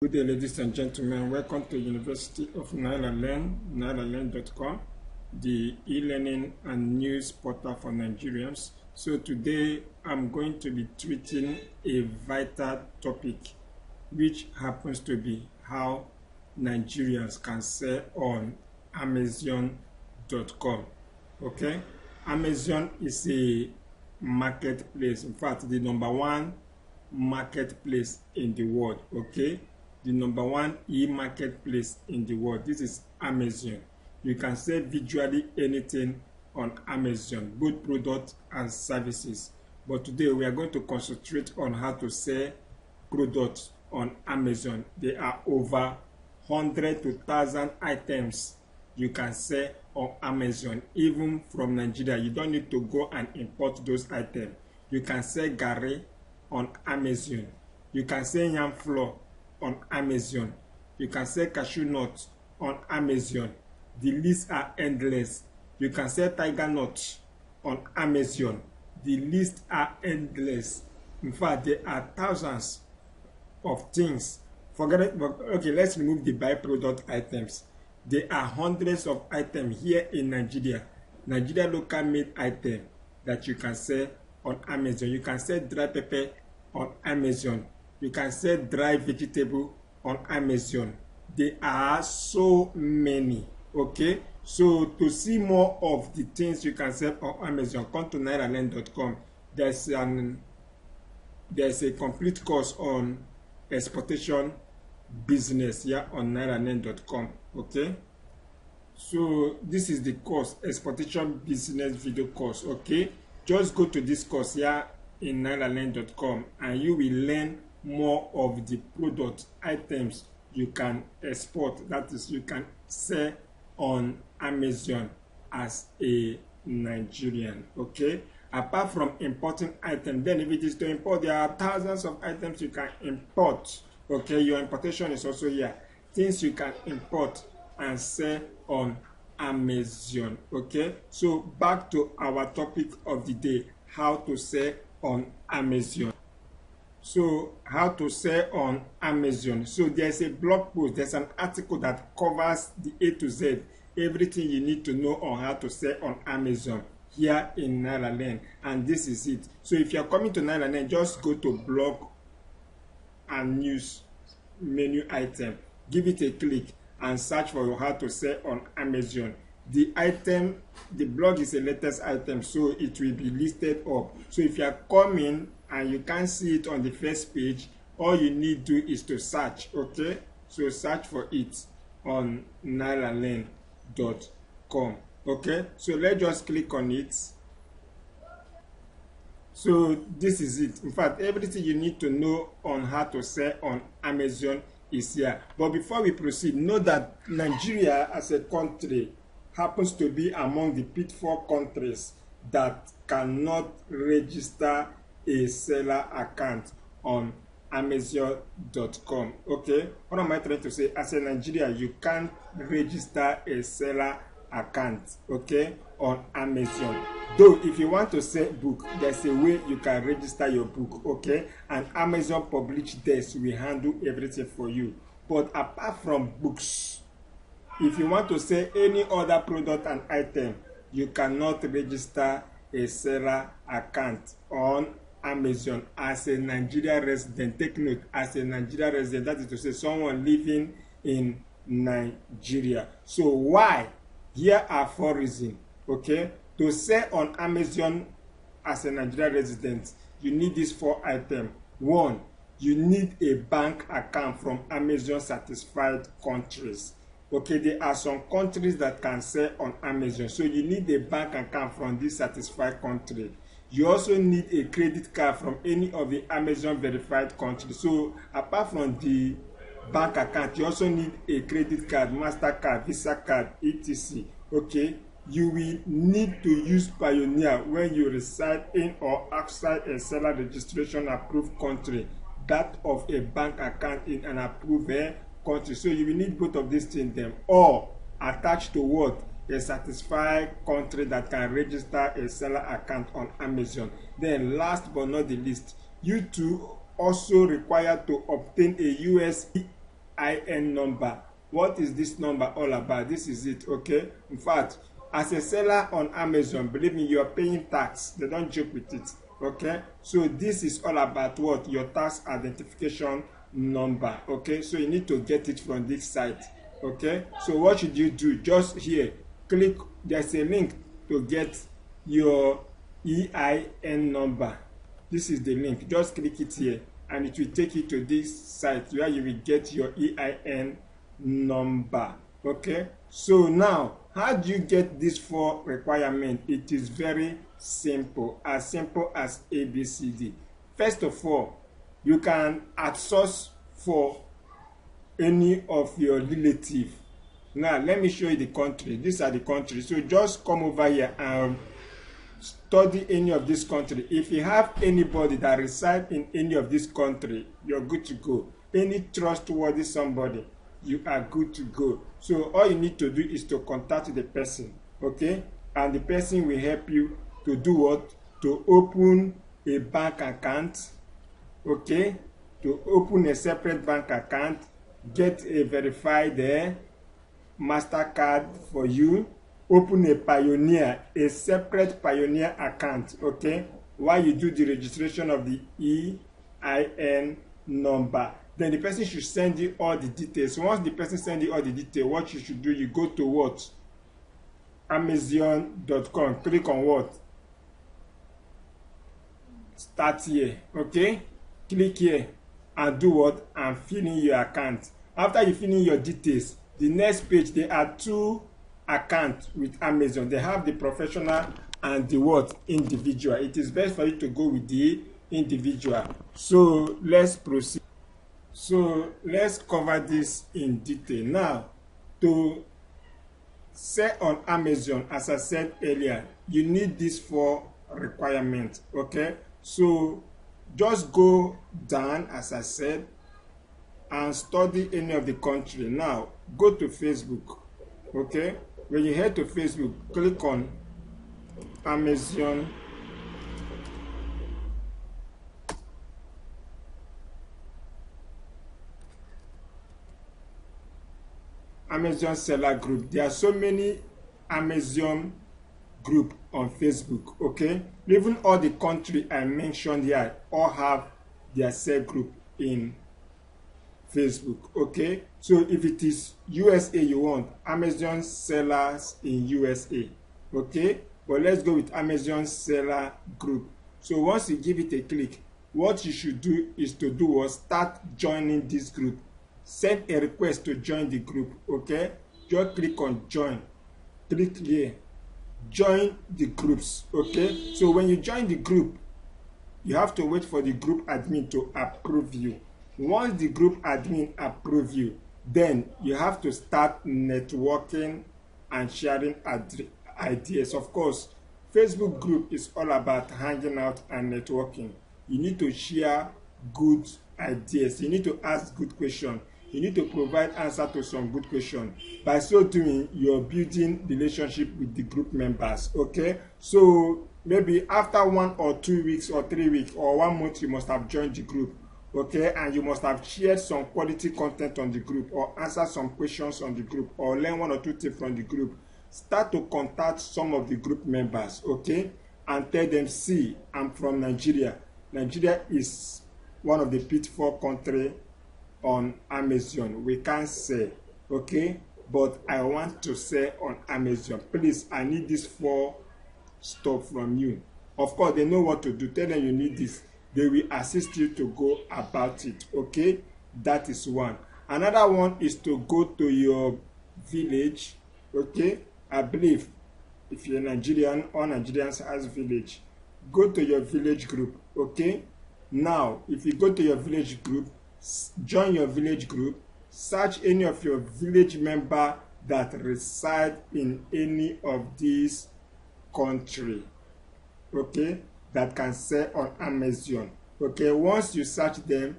Good day, ladies and gentlemen. Welcome to University of NailaLearn, nailalearn.com, the e-learning and news portal for Nigerians. So today I'm going to be treating a vital topic, which happens to be how Nigerians can sell on Amazon.com. Okay, Amazon is a marketplace. In fact, the #1 marketplace in the world. Okay, the #1 e-marketplace in the world. This is Amazon. You can sell virtually anything on Amazon, both products and services. But today we are going to concentrate on how to sell products on Amazon. There are over 100 to 1,000 items you can sell on Amazon, even from Nigeria. You don't need to go and import those items. You can sell garri on Amazon. You can sell yam flour on Amazon. You can sell cashew nuts on Amazon. The lists are endless. You can sell tiger nuts on Amazon. The lists are endless. In fact, there are thousands of things. Forget it. Okay, let's remove the byproduct items. There are hundreds of items here in Nigeria. Nigeria local made item that you can sell on Amazon. You can sell dry pepper on Amazon. You can sell dry vegetable on Amazon. There are so many. Okay, so to see more of the things you can sell on Amazon, come to nailalearn.com. There's a complete course on exportation business here on nailalearn.com. Okay, so this is the course, exportation business video course. Okay, just go to this course here in nailalearn.com and you will learn more of the product items you can export, that is, you can sell on Amazon as a Nigerian. Okay, apart from importing items, then if it is to import, there are thousands of items you can import. Okay, your importation is also here, things you can import and sell on Amazon. Okay, so back to our topic of the day, how to sell on Amazon. So how to sell on Amazon. So there's a blog post, there's an article that covers the A to Z, everything you need to know on how to sell on Amazon here in NailaLearn, and this is it. So if you're coming to NailaLearn, just go to blog and news menu item, give it a click and search for how to sell on Amazon. The item, the blog is a latest item, so it will be listed up. So if you are coming and you can't see it on the first page, all you need to do is to search. Okay, so search for it on nailalearn.com. okay, so let's just click on it. So this is it. In fact, everything you need to know on how to sell on Amazon is here. But before we proceed, know that Nigeria as a country happens to be among the pitfall countries that cannot register a seller account on Amazon.com. Okay, what am I trying to say? As a Nigeria, you can't register a seller account, okay, on Amazon. Though if you want to sell book, there's a way you can register your book. Okay, and Amazon Publish Desk will handle everything for you. But apart from books, if you want to sell any other product and item, you cannot register a seller account on Amazon as a Nigeria resident. Take note, as a Nigeria resident, that is to say someone living in Nigeria. So why? Here are 4 reasons. Okay, to sell on Amazon as a Nigeria resident, you need these 4 items. 1, you need a bank account from Amazon certified countries. Okay, there are some countries that can sell on Amazon, so you need a bank account from this satisfied country. You also need a credit card from any of the Amazon verified countries. So apart from the bank account, you also need a credit card, MasterCard, Visa card, etc. Okay, you will need to use Payoneer when you reside in or outside a seller registration approved country, that of a bank account in an approved country. So you will need both of these things then, or attached to what? A satisfied country that can register a seller account on Amazon. Then last but not the least, you too also required to obtain a US EIN number. What is this number all about? This is it, okay? In fact, as a seller on Amazon, believe me, you are paying tax. They don't joke with it, okay? So this is all about what? Your tax identification number, okay? So you need to get it from this site, okay? So what should you do? Just here, click, there's a link to get your EIN number. This is the link. Just click it here and it will take you to this site where you will get your EIN number, okay? So now, how do you get these 4 requirements? It is very simple as ABCD. First of all, you can outsource for any of your relatives. Now let me show you the country. These are the countries. So just come over here and study any of this country. If you have anybody that resides in any of this country, you're good to go. Any trustworthy somebody, you are good to go. So all you need to do is to contact the person, okay? And the person will help you to do what? To open a bank account, okay? To open a separate bank account, get a verified MasterCard for you, open a Payoneer, a separate Payoneer account, okay? While you do the registration of the EIN number. Then the person should send you all the details. Once the person sends you all the details, what you should do, you go to what? Amazon.com. Click on what? Start here, okay? Click here and do what? And fill in your account. After you fill in your details, the next page, there are 2 accounts with Amazon. They have the professional and the what? Individual. It is best for you to go with the individual. So let's proceed. So let's cover this in detail. Now, to sell on Amazon, as I said earlier, you need these 4 requirements, okay? So just go down, as I said, and study any of the country. Now, go to Facebook, okay? When you head to Facebook, click on Amazon. Amazon seller group. There are so many Amazon group on Facebook, okay? Even all the country I mentioned here all have their sell group in Facebook, okay? So if it is USA you want, Amazon sellers in USA, okay? But let's go with Amazon seller group. So once you give it a click, what you should do is to do was start joining this group. Send a request to join the group, okay? Just click on join. Click here. Join the groups, okay? So when you join the group, you have to wait for the group admin to approve you. Once the group admin approve you, then you have to start networking and sharing ideas. Of course, Facebook group is all about hanging out and networking. You need to share good ideas. You need to ask good questions. You need to provide answer to some good questions. By so doing, you're building relationship with the group members, okay? So maybe after 1 or 2 weeks or 3 weeks or 1 month, you must have joined the group, okay? And you must have shared some quality content on the group or answered some questions on the group or learn 1 or 2 tips from the group. Start to contact some of the group members, okay? And tell them, see, I'm from Nigeria. Nigeria is one of the pitfall countries on Amazon. We can't sell, okay? But I want to sell on Amazon. Please, I need this 4 stuff from you. Of course, they know what to do. Tell them you need this. They will assist you to go about it, okay? That is one. Another one is to go to your village, okay? I believe if you're Nigerian, all Nigerians has village. Go to your village group, okay? Now, if you go to your village group, join your village group, search any of your village member that reside in any of these country, okay, that can sell on Amazon, okay? Once you search them,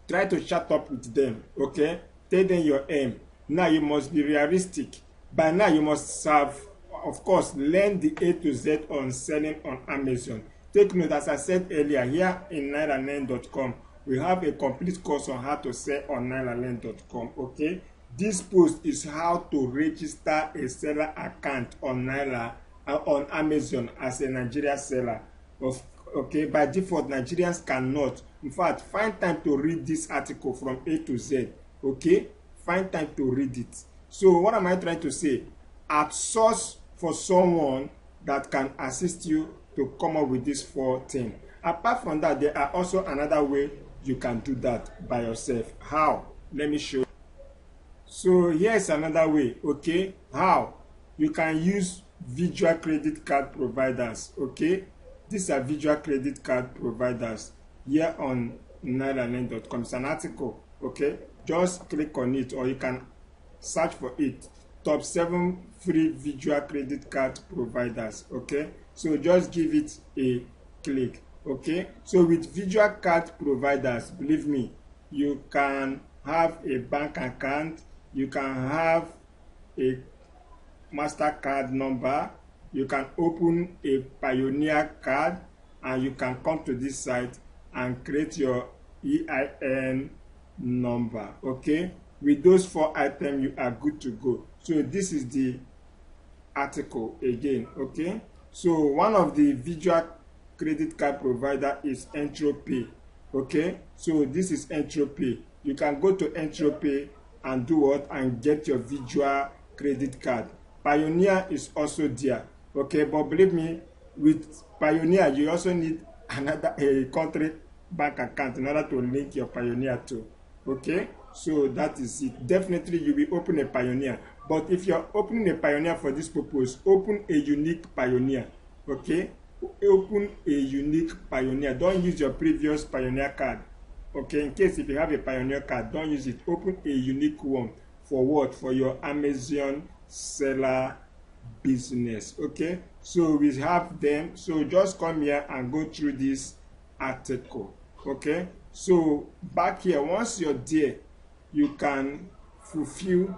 try to chat up with them, okay? Tell them your aim. Now you must be realistic. By now you must have, of course, learn the A to Z on selling on Amazon. Take note, as I said earlier, here in naira9.com, We have a complete course on how to sell on NailaLearn.com. Okay, this post is how to register a seller account on on Amazon as a Nigeria seller. Okay, by default Nigerians cannot. In fact, find time to read this article from A to Z. Okay, find time to read it. So what am I trying to say? Outsource for someone that can assist you to come up with this 4 things. Apart from that, there are also another way you can do that by yourself. How? Let me show you. So here's another way. Okay, how? You can use visual credit card providers. Okay, these are visual credit card providers here on NailaLearn.com. It's an article. Okay, just click on it, or you can search for it. Top 7 free visual credit card providers. Okay, so just give it a click. Okay, so with visual card providers, believe me, you can have a bank account, you can have a MasterCard number, you can open a Pioneer card, and you can come to this site and create your EIN number. Okay, with those 4 items you are good to go. So this is the article again. Okay, so one of the visual credit card provider is Entropay. Okay, so this is Entropay. You can go to Entropay and do what, and get your visual credit card. Pioneer is also there. Okay, but believe me, with Pioneer you also need a country bank account in order to link your Pioneer to. Okay, so that is it. Definitely you will open a Pioneer, but if you're opening a Pioneer for this purpose, open a unique Pioneer. Okay, open a unique Pioneer. Don't use your previous Pioneer card. Okay, in case if you have a Pioneer card, don't use it. Open a unique one. For what? For your Amazon seller business. Okay, so we have them. So just come here and go through this article. Okay, so back here, once you're there, you can fulfill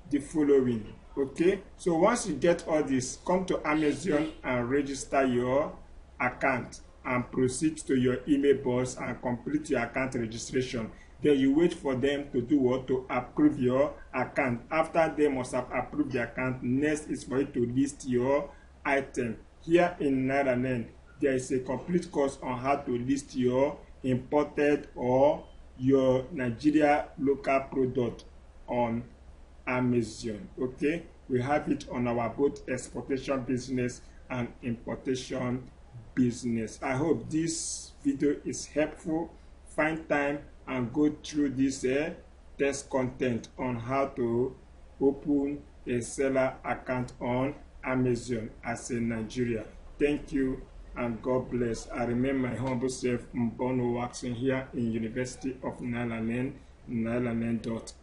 the following. Okay, so once you get all this, come to Amazon and register your account and proceed to your email box and complete your account registration. Then you wait for them to do what? To approve your account. After they must have approved the account, next is for you to list your item. Here in NailaLearn, there is a complete course on how to list your imported or your Nigeria local product on Amazon. Okay, we have it on our both exportation business and importation business. I hope this video is helpful. Find time and go through this test content on how to open a seller account on Amazon as a Nigeria. Thank you and God bless. I remain my humble self, Mbono Waxing, here in University of NailaLearn, NailaLearn.com.